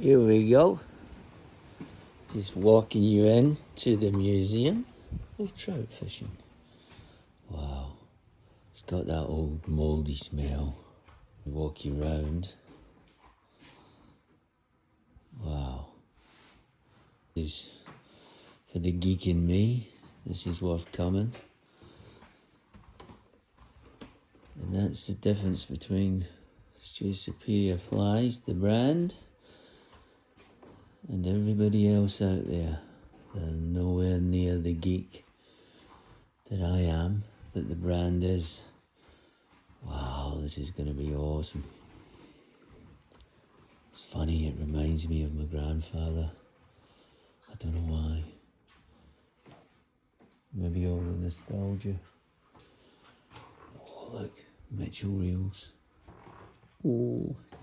Here we go. Just walking you in to the museum of trout fishing. Wow, it's got that old mouldy smell. Walk you round. Wow. This, for the geek in me, this is worth coming. And that's the difference between STU'S Superior Flies, the brand, and everybody else out there. They're nowhere near the geek that I am, that the brand is. Wow, this is going to be awesome. It's funny, it reminds me of my grandfather. I don't know why. Maybe all the nostalgia. Oh look, Mitchell reels. Oh.